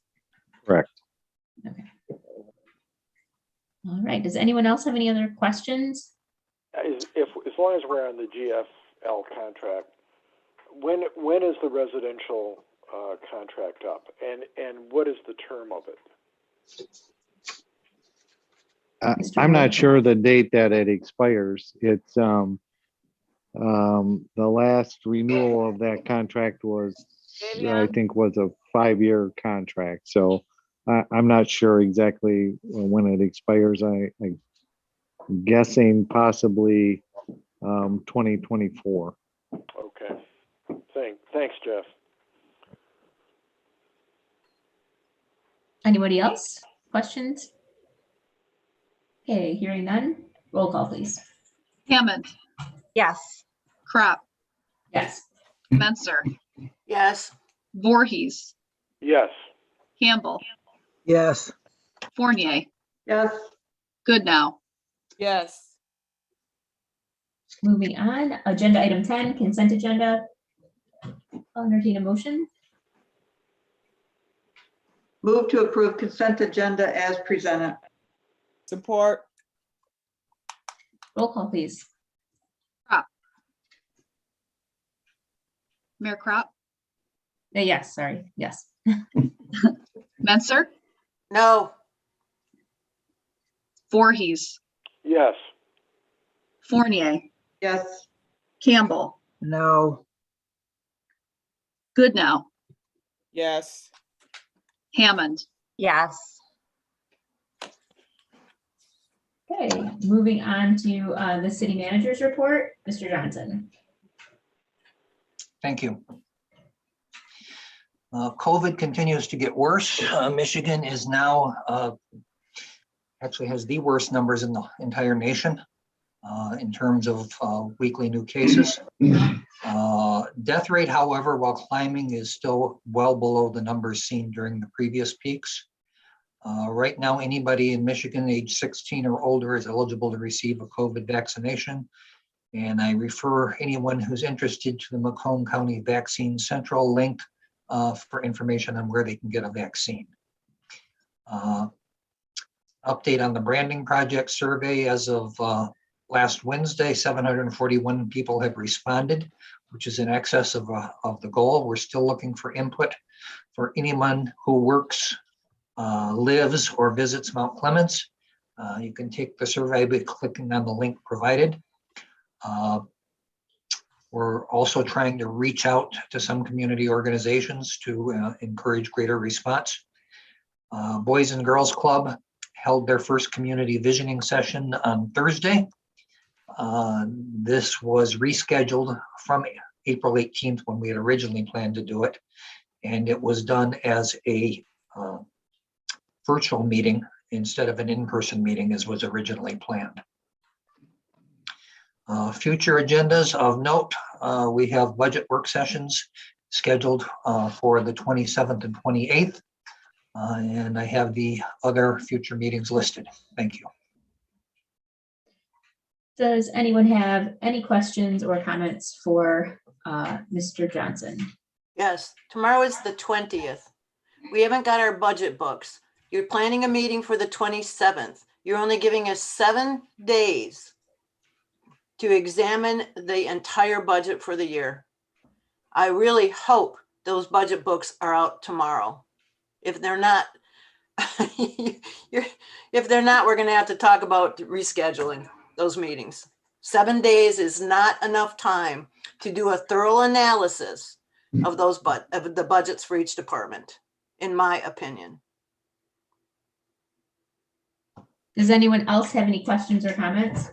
Correct. Okay. All right. Does anyone else have any other questions? As long as we're on the GFL contract, when is the residential contract up, and what is the term of it? Mr. I'm not Wood? sure the date that it expires. It's, the last renewal of that contract was, I think, was a 5-year contract. So I'm not sure exactly when it expires. I'm guessing possibly 2024. Okay. Thanks, Jeff. Anybody else? Questions? Okay, hearing none. Roll call, please. Hammond, Yes. Crop, Yes. Menser, Yes. Voorhees, Yes. Campbell, Yes. Fournier, Yes. Goodnow. Yes. Moving on, agenda item 10, consent agenda. I'll entertain a motion. Move to approve consent agenda as presented. Support. Roll call, please. Mayor Crop, Yes, sorry. Yes. Menser, No. Voorhees, Yes. Fournier, Yes. Campbell, No. Goodnow, Yes. Hammond. Yes. Okay, moving on to the city manager's report. Mr. Johnson. Thank you. COVID continues to get worse. Michigan is now actually has the worst numbers in the entire nation in terms of weekly new cases. Death rate, however, while climbing, is still well below the numbers seen during the previous peaks. Right now, anybody in Michigan age 16 or older is eligible to receive a COVID vaccination. And I refer anyone who's interested to the Macomb County Vaccine Central link for information on where they can get a vaccine. Update on the branding project survey. As of last Wednesday, 741 people have responded, which is in excess of the goal. We're still looking for input for anyone who works, lives, or visits Mount Clemens. You can take the survey by clicking on the link provided. We're also trying to reach out to some community organizations to encourage greater response. Boys and Girls Club held their first community visioning session on Thursday. This was rescheduled from April 18th when we had originally planned to do it. And it was done as a virtual meeting instead of an in-person meeting as was originally planned. Future agendas of note, we have budget work sessions scheduled for the 27th and 28th. And I have the other future meetings listed. Thank you. Does anyone have any questions or comments for Mr. Johnson? Yes. Tomorrow is the 20th. We haven't got our budget books. You're planning a meeting for the 27th. You're only giving us 7 days to examine the entire budget for the year. I really hope those budget books are out tomorrow. If they're not, if they're not, we're going to have to talk about rescheduling those meetings. 7 days is not enough time to do a thorough analysis of those of the budgets for each department, in my opinion. Does anyone else have any questions or comments?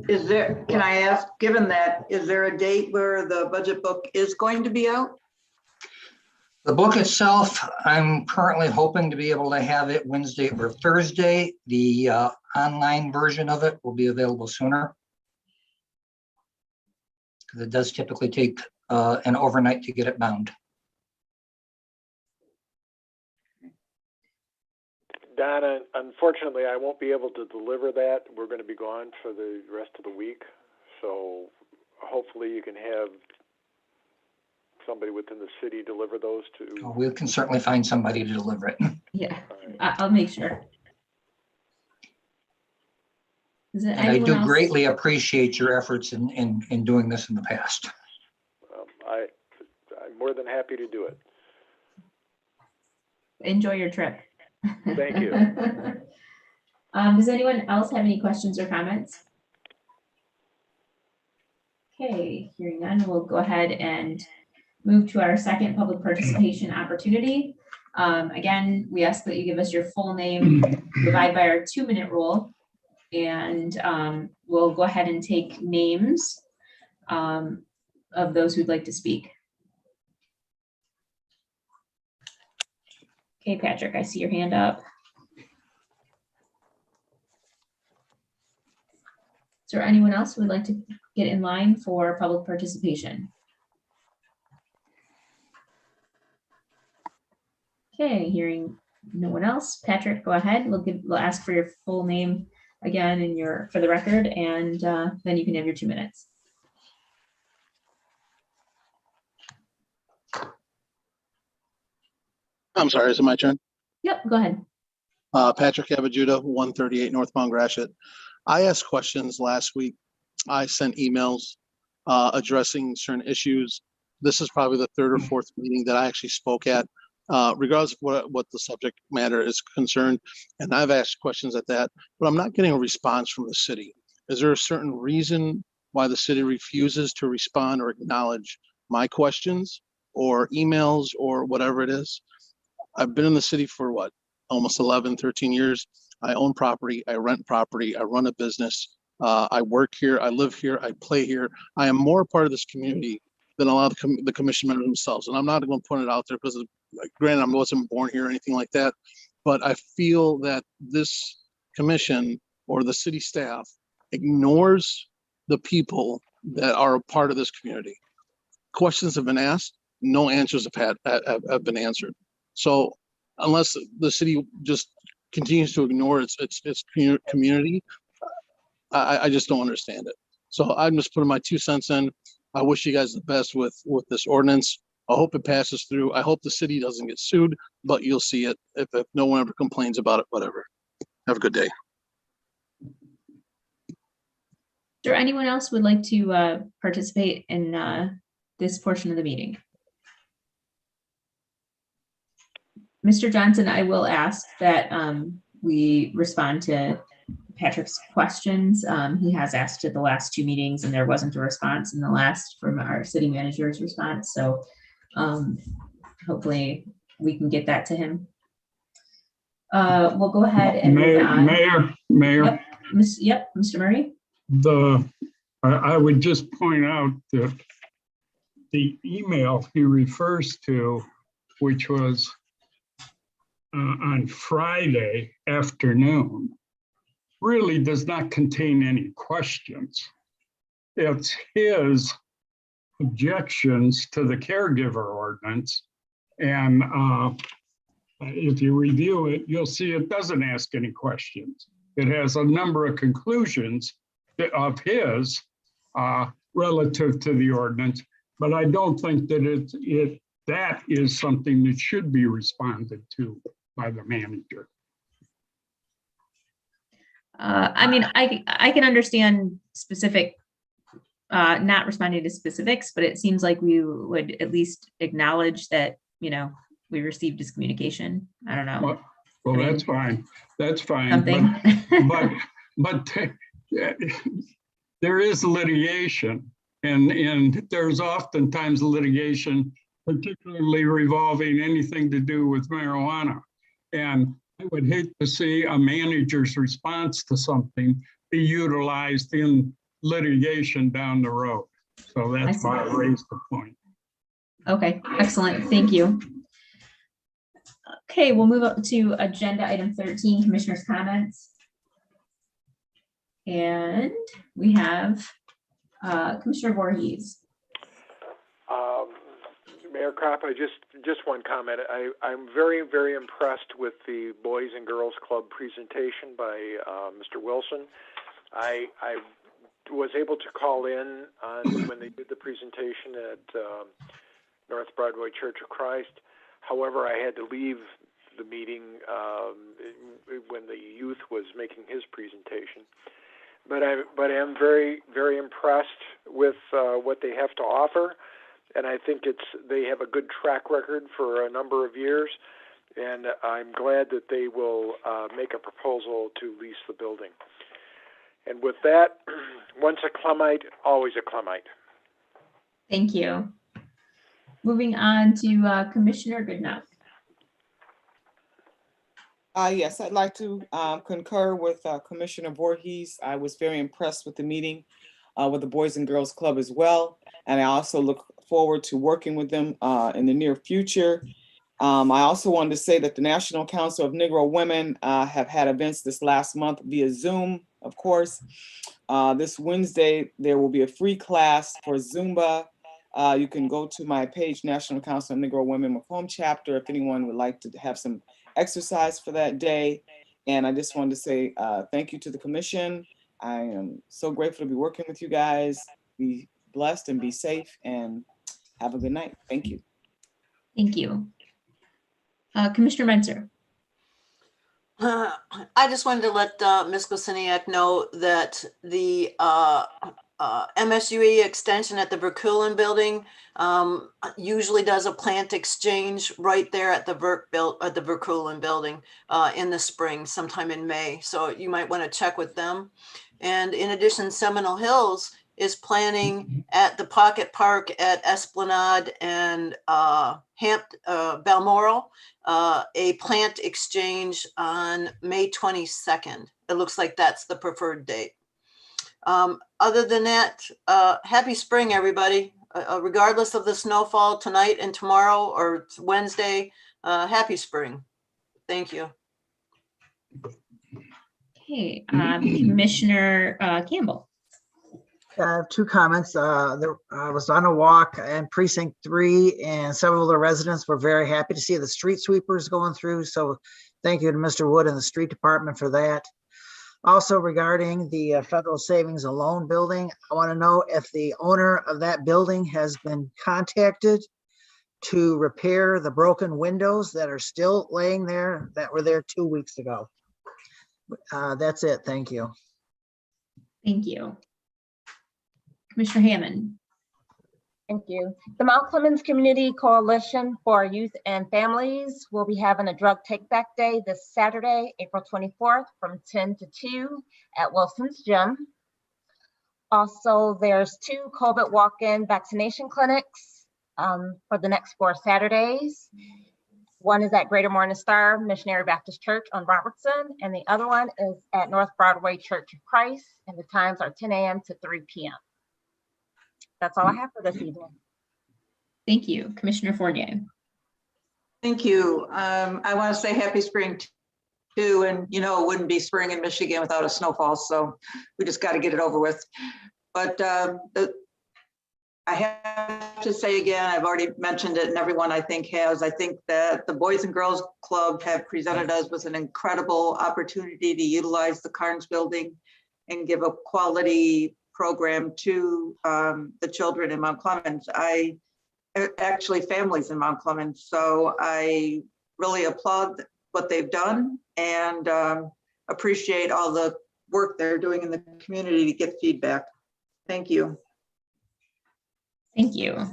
Is there, can I ask, given that, is there a date where the budget book is going to be out? The book itself, I'm currently hoping to be able to have it Wednesday or Thursday. The online version of it will be available sooner, because it does typically take an overnight to get it bound. Donna, unfortunately, I won't be able to deliver that. We're going to be gone for the rest of the week. So hopefully you can have somebody within the city deliver those to. We can certainly find somebody to deliver it. Yeah, I'll make sure. Is there And I anyone do else? greatly appreciate your efforts in doing this in the past. I'm more than happy to do it. Enjoy your trip. Thank you. Does anyone else have any questions or comments? Okay, hearing none, we'll go ahead and move to our second public participation opportunity. Again, we ask that you give us your full name, abide by our 2-minute rule, and we'll go ahead and take names of those who'd like to speak. Okay, Patrick, I see your hand up. Is there anyone else who would like to get in line for public participation? Okay, hearing no one else. Patrick, go ahead. We'll ask for your full name again and for the record, and then you can have your 2 minutes. I'm sorry, is it my turn? Yep, go ahead. Patrick Abajuda, 138 Northbound Gratiot. I asked questions last week. I sent emails addressing certain issues. This is probably the 3rd or 4th meeting that I actually spoke at, regardless of what the subject matter is concerned. And I've asked questions at that, but I'm not getting a response from the city. Is there a certain reason why the city refuses to respond or acknowledge my questions or emails or whatever it is? I've been in the city for what, almost 11, 13 years. I own property, I rent property, I run a business. I work here, I live here, I play here. I am more a part of this community than a lot of the commission members themselves. And I'm not going to put it out there because, granted, I wasn't born here or anything like that. But I feel that this commission or the city staff ignores the people that are a part of this community. Questions have been asked, no answers have been answered. So unless the city just continues to ignore its community, I just don't understand it. So I'm just putting my 2 cents in. I wish you guys the best with this ordinance. I hope it passes through. I hope the city doesn't get sued, but you'll see it if no one ever complains about it, whatever. Have a good day. Is there anyone else who would like to participate in this portion of the meeting? Mr. Johnson, I will ask that we respond to Patrick's questions. He has asked at the last 2 meetings and there wasn't a response in the last from our city manager's response. So hopefully we can get that to him. We'll go ahead and move on. Mayor. Yep, Mr. Murray. I would just point out that the email he refers to, which was on Friday afternoon, really does not contain any questions. It's his objections to the caregiver ordinance. And if you review it, you'll see it doesn't ask any questions. It has a number of conclusions of his relative to the ordinance, but I don't think that that is something that should be responded to by the manager. I mean, I can understand specific, not responding to specifics, but it seems like we would at least acknowledge that, you know, we received his communication. I don't know. Well, that's fine. That's fine. Something. But there is litigation, and there's oftentimes litigation, particularly revolving anything to do with marijuana. And I would hate to see a manager's response to something be utilized in litigation down the road. So that's why I raised the point. Okay, excellent. Thank you. Okay, we'll move up to agenda item 13, commissioners' comments. And we have Commissioner Voorhees. Mayor Kropp, just one comment. I'm very, very impressed with the Boys and Girls Club presentation by Mr. Wilson. I was able to call in on when they did the presentation at North Broadway Church of Christ. However, I had to leave the meeting when the youth was making his presentation. But I'm very, very impressed with what they have to offer, and I think they have a good track record for a number of years. And I'm glad that they will make a proposal to lease the building. And with that, once a Clemite, always a Clemite. Thank you. Moving on to Commissioner Goodenough. Yes, I'd like to concur with Commissioner Voorhees. I was very impressed with the meeting with the Boys and Girls Club as well. And I also look forward to working with them in the near future. I also wanted to say that the National Council of Negro Women have had events this last month via Zoom, of course. This Wednesday, there will be a free class for Zumba. You can go to my page, National Council of Negro Women Macomb chapter, if anyone would like to have some exercise for that day. And I just wanted to say thank you to the commission. I am so grateful to be working with you guys. Be blessed and be safe and have a good night. Thank you. Thank you. Commissioner Menzer. I just wanted to let Ms. Gosiniak know that the MSUE extension at the Verkulen building usually does a plant exchange right there at the Verkulen building in the spring, sometime in May. So you might want to check with them. And in addition, Seminole Hills is planning at the Pocket Park at Esplanade and Balmoral a plant exchange on May 22nd. It looks like that's the preferred date. Other than that, happy spring, everybody. Regardless of the snowfall tonight and tomorrow or Wednesday, happy spring. Thank you. Okay, Commissioner Campbell. I have two comments. I was on a walk in Precinct 3, and several of the residents were very happy to see the street sweepers going through. So thank you to Mr. Wood and the street department for that. Also, regarding the federal savings and loan building, I want to know if the owner of that building has been contacted to repair the broken windows that are still laying there that were there 2 weeks ago. That's it. Thank you. Thank you. Commissioner Hammond. Thank you. The Mount Clemens Community Coalition for Youth and Families will be having a drug take-back day this Saturday, April 24th from 10 to 2 at Wilson's Gym. Also, there's 2 COVID walk-in vaccination clinics for the next 4 Saturdays. One is at Greater Morning Star Missionary Baptist Church on Robertson, and the other one is at North Broadway Church of Christ, and the times are 10 a.m. to 3 p.m. That's all I have for this evening. Thank you. Commissioner Fournier. Thank you. I want to say happy spring too. And you know, it wouldn't be spring in Michigan without a snowfall. So we just got to get it over with. But I have to say again, I've already mentioned it and everyone I think has, I think that the Boys and Girls Club have presented us with an incredible opportunity to utilize the Carnes building and give a quality program to the children in Mount Clemens. Actually families in Mount Clemens. So I really applaud what they've done and appreciate all the work they're doing in the community to get feedback. Thank you. Thank you.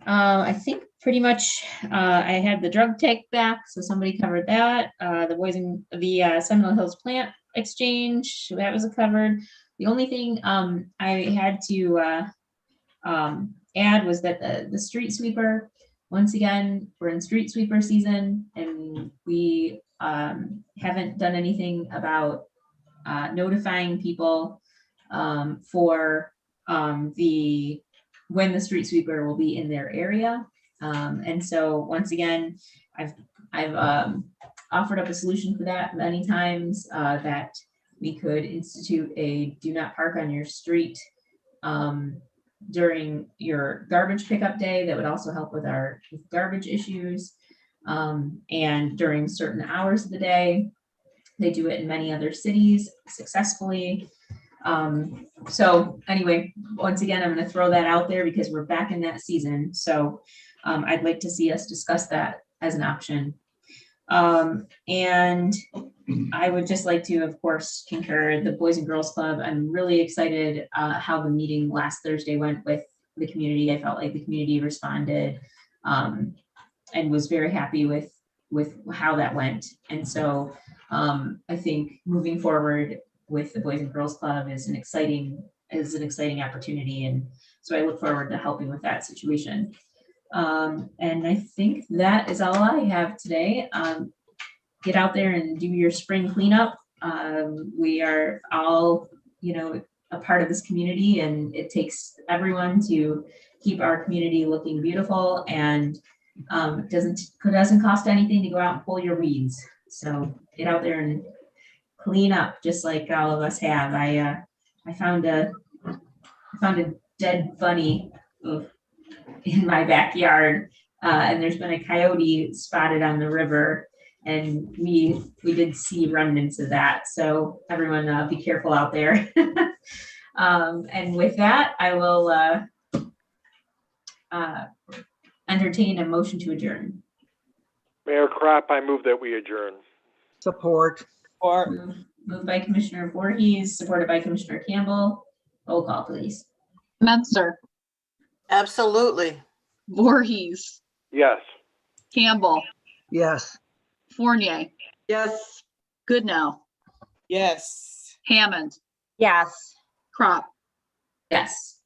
I think pretty much I had the drug take back, so somebody covered that. The Boys and the Seminole Hills plant exchange, that was covered. The only thing I had to add was that the street sweeper, once again, we're in street sweeper season and we haven't done anything about notifying people for when the street sweeper will be in their area. And so once again, I've offered up a solution for that many times, that we could institute a do not park on your street during your garbage pickup day. That would also help with our garbage issues. And during certain hours of the day. They do it in many other cities successfully. So anyway, once again, I'm going to throw that out there because we're back in that season. So I'd like to see us discuss that as an option. And I would just like to, of course, concur the Boys and Girls Club. I'm really excited how the meeting last Thursday went with the community. I felt like the community responded and was very happy with how that went. And so I think moving forward with the Boys and Girls Club is an exciting opportunity. And so I look forward to helping with that situation. And I think that is all I have today. Get out there and do your spring cleanup. We are all, a part of this community, and it takes everyone to keep our community looking beautiful, and it doesn't cost anything to go out and pull your weeds. So get out there and clean up, just like all of us have. I found a dead bunny in my backyard, and there's been a coyote spotted on the river, and we did see remnants of that. So everyone, be careful out there. And with that, I will entertain a motion to adjourn. Mayor Crop, I move that we adjourn. Support. Or Moved by Commissioner Voorhees, supported by Commissioner Campbell. Roll call, please. Menzer, Absolutely. Voorhees, Yes. Campbell, Yes. Fournier, Yes. Goodnow, yes. Hammond, Yes. Crop. Yes.